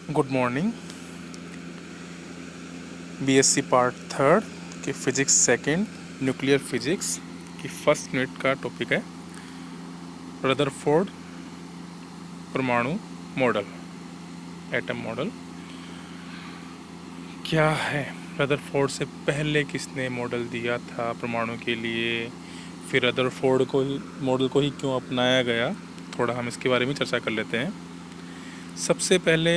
Good morning. BSc part third की physics second nuclear physics की first unit का topic है रदरफोर्ड परमाणु मॉडल, एटम मॉडल क्या है। रदरफोर्ड से पहले किसने मॉडल दिया था परमाणु के लिए, फिर रदरफोर्ड को मॉडल को ही क्यों अपनाया गया, थोड़ा हम इसके बारे में चर्चा कर लेते हैं। सबसे पहले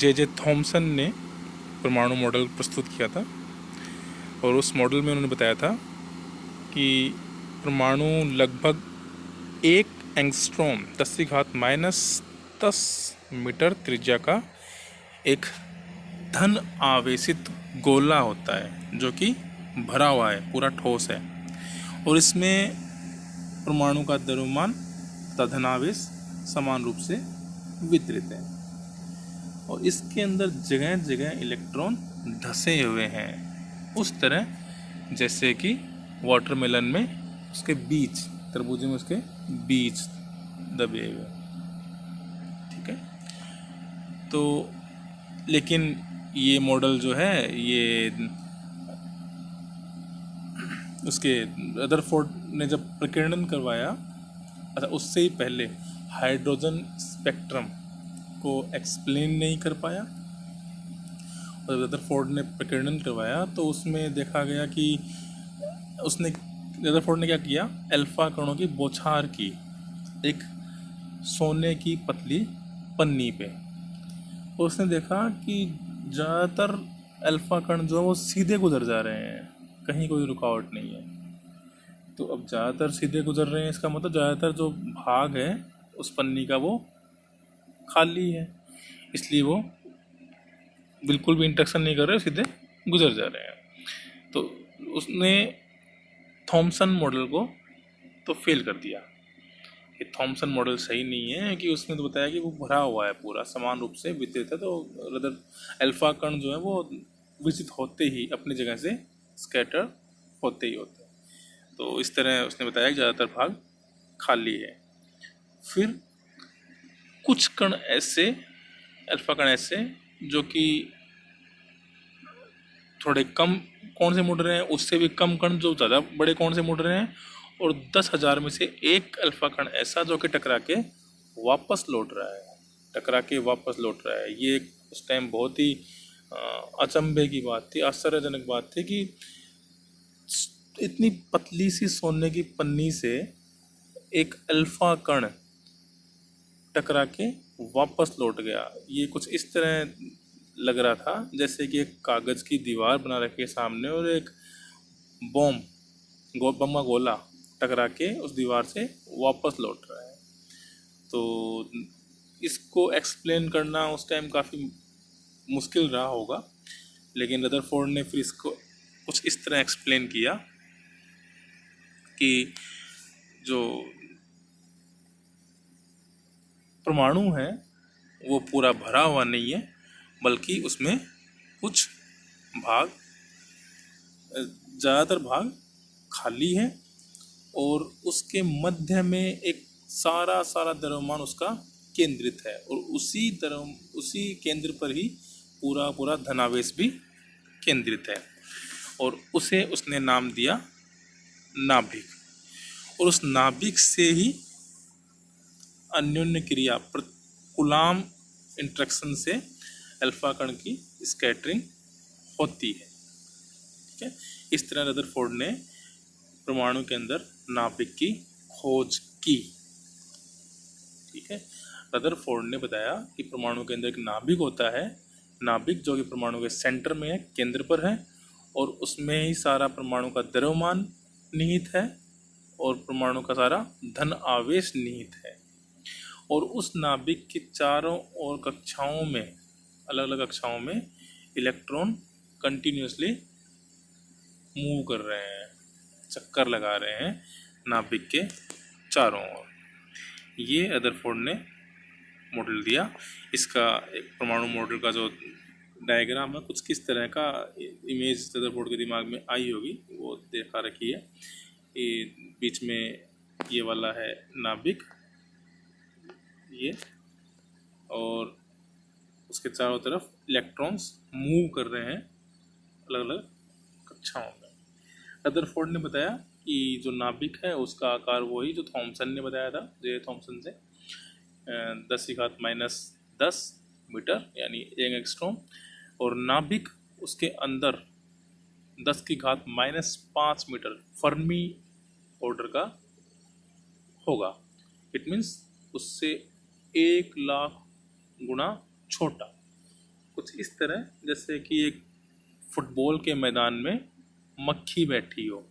जे थॉमसन ने परमाणु मॉडल प्रस्तुत किया था और उस मॉडल में उन्होंने बताया था कि परमाणु लगभग 1 एंगस्ट्रॉम 10⁻⁻10 मीटर त्रिज्या का एक धन आवेशित गोला होता है जो कि भरा हुआ है, पूरा ठोस है, और इसमें परमाणु का द्रव्यमान तथा धनावेश समान रूप से वितरित है और इसके अंदर जगह जगह इलेक्ट्रॉन धसे हुए हैं, उस तरह जैसे कि वाटरमेलन में उसके बीज, तरबूजे में उसके बीज दबे हुए। ठीक है, तो लेकिन ये मॉडल जो है ये उसके रदरफोर्ड ने जब प्रकीर्णन करवाया, अच्छा उससे ही पहले हाइड्रोजन स्पेक्ट्रम को एक्सप्लेन नहीं कर पाया और रदरफोर्ड ने प्रकीर्णन करवाया तो उसमें देखा गया कि उसने रदरफोर्ड ने क्या किया, अल्फा कणों की बौछार की एक सोने की पतली पन्नी पे, और उसने देखा कि ज़्यादातर अल्फा कण जो है वो सीधे गुजर जा रहे हैं, कहीं कोई रुकावट नहीं है। तो अब ज़्यादातर सीधे गुजर रहे हैं, इसका मतलब ज़्यादातर जो भाग है उस पन्नी का वो खाली है, इसलिए वो बिल्कुल भी इंटरेक्शन नहीं कर रहे, सीधे गुजर जा रहे हैं। तो उसने थॉमसन मॉडल को तो फेल कर दिया। ये थॉमसन मॉडल सही नहीं है कि उसने तो बताया कि वो भरा हुआ है, पूरा समान रूप से वितरित है, तो रदर अल्फा कण जो है वो विचित होते ही अपनी जगह से स्कैटर होते ही होते हैं। तो इस तरह उसने बताया कि ज़्यादातर भाग खाली है। फिर कुछ कण ऐसे, अल्फा कण ऐसे जो कि थोड़े कम कोण से मुड़ रहे हैं, उससे भी कम कण जो ज़्यादा बड़े कोण से मुड़ रहे हैं, और 10,000 में से एक अल्फा कण ऐसा जो कि टकरा के वापस लौट रहा है, टकरा के वापस लौट रहा है। ये उस टाइम बहुत ही अचंभे की बात थी, आश्चर्यजनक बात थी कि इतनी पतली सी सोने की पन्नी से एक अल्फा कण टकरा के वापस लौट गया। ये कुछ इस तरह लग रहा था जैसे कि एक कागज़ की दीवार बना रखी है सामने और एक बम का गोला टकरा के उस दीवार से वापस लौट रहा है। तो इसको एक्सप्लेन करना उस टाइम काफ़ी मुश्किल रहा होगा, लेकिन रदरफोर्ड ने फिर इसको कुछ इस तरह एक्सप्लेन किया कि जो परमाणु है वो पूरा भरा हुआ नहीं है, बल्कि उसमें कुछ भाग, ज़्यादातर भाग खाली है और उसके मध्य में एक सारा सारा द्रव्यमान उसका केंद्रित है और उसी केंद्र पर ही पूरा पूरा धनावेश भी केंद्रित है, और उसे उसने नाम दिया नाभिक। और उस नाभिक से ही अन्योन्य क्रिया कुलाम इंट्रैक्शन से अल्फा कण की स्कैटरिंग होती है। ठीक है, इस तरह रदरफोर्ड ने परमाणु के अंदर नाभिक की खोज की। ठीक है, रदरफोर्ड ने बताया कि परमाणु के अंदर एक नाभिक होता है, नाभिक जो कि परमाणु के सेंटर में है, केंद्र पर है, और उसमें ही सारा परमाणु का द्रव्यमान निहित है और परमाणु का सारा धन आवेश निहित है, और उस नाभिक के चारों ओर कक्षाओं में, अलग अलग कक्षाओं में इलेक्ट्रॉन कंटिन्यूसली मूव कर रहे हैं, चक्कर लगा रहे हैं नाभिक के चारों ओर। ये रदरफोर्ड ने मॉडल दिया। इसका एक परमाणु मॉडल का जो डायग्राम है कुछ किस तरह का इमेज रदरफोर्ड के दिमाग में आई होगी वो देखा रखी है। ये बीच में ये वाला है नाभिक, ये, और उसके चारों तरफ इलेक्ट्रॉन्स मूव कर रहे हैं अलग अलग कक्षाओं में। रदरफोर्ड ने बताया कि जो नाभिक है उसका आकार वही जो थॉमसन ने बताया था, जे थॉमसन से 10⁻⁻10 मीटर यानी 1 एंगस्ट्रॉम, और नाभिक उसके अंदर 10⁻⁻5 मीटर फर्मी ऑर्डर का होगा। इट मीन्स उससे 1,00,000 गुना छोटा। कुछ इस तरह जैसे कि एक फुटबॉल के मैदान में मक्खी बैठी हो,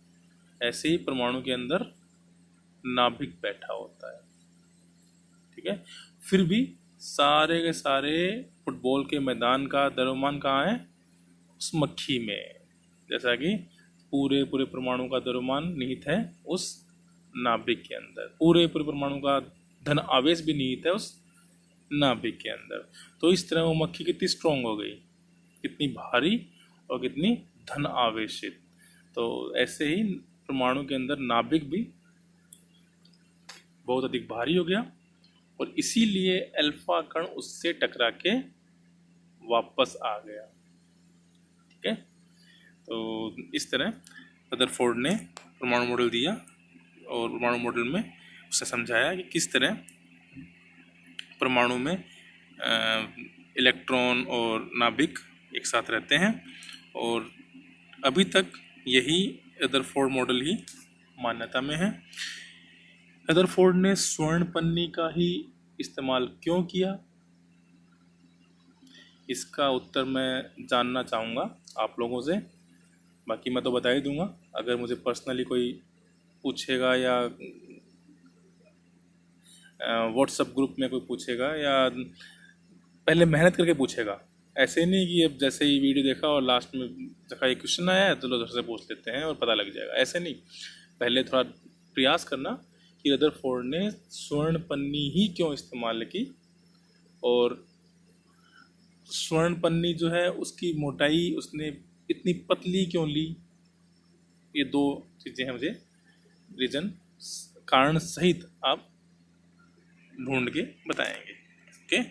ऐसे ही परमाणु के अंदर नाभिक बैठा होता है। ठीक है, फिर भी सारे के सारे फुटबॉल के मैदान का द्रव्यमान कहाँ है? उस मक्खी में। जैसा कि पूरे पूरे परमाणु का द्रव्यमान निहित है उस नाभिक के अंदर, पूरे पूरे परमाणु का धन आवेश भी निहित है उस नाभिक के अंदर। तो इस तरह वो मक्खी कितनी स्ट्रांग हो गई, कितनी भारी और कितनी धन आवेशित। तो ऐसे ही परमाणु के अंदर नाभिक भी बहुत अधिक भारी हो गया और इसीलिए अल्फा कण उससे टकरा के वापस आ गया। ठीक है, तो इस तरह रदरफोर्ड ने परमाणु मॉडल दिया और परमाणु मॉडल में उसे समझाया कि किस तरह परमाणु में इलेक्ट्रॉन और नाभिक एक साथ रहते हैं। और अभी तक यही रदरफोर्ड मॉडल ही मान्यता में है। रदरफोर्ड ने स्वर्ण पन्नी का ही इस्तेमाल क्यों किया, इसका उत्तर मैं जानना चाहूँगा आप लोगों से। बाकी मैं तो बता ही दूंगा, अगर मुझे पर्सनली कोई पूछेगा या व्हाट्सएप ग्रुप में कोई पूछेगा या पहले मेहनत करके पूछेगा। ऐसे नहीं कि अब जैसे ही वीडियो देखा और लास्ट में देखा ये क्वेश्चन आया है तो लोग से पूछ लेते हैं और पता लग जाएगा, ऐसे नहीं। पहले थोड़ा प्रयास करना कि रदरफोर्ड ने स्वर्ण पन्नी ही क्यों इस्तेमाल की और स्वर्ण पन्नी जो है उसकी मोटाई उसने इतनी पतली क्यों ली। ये दो चीज़ें हैं, मुझे रीजन कारण सहित आप ढूंढ के बताएंगे। ओके।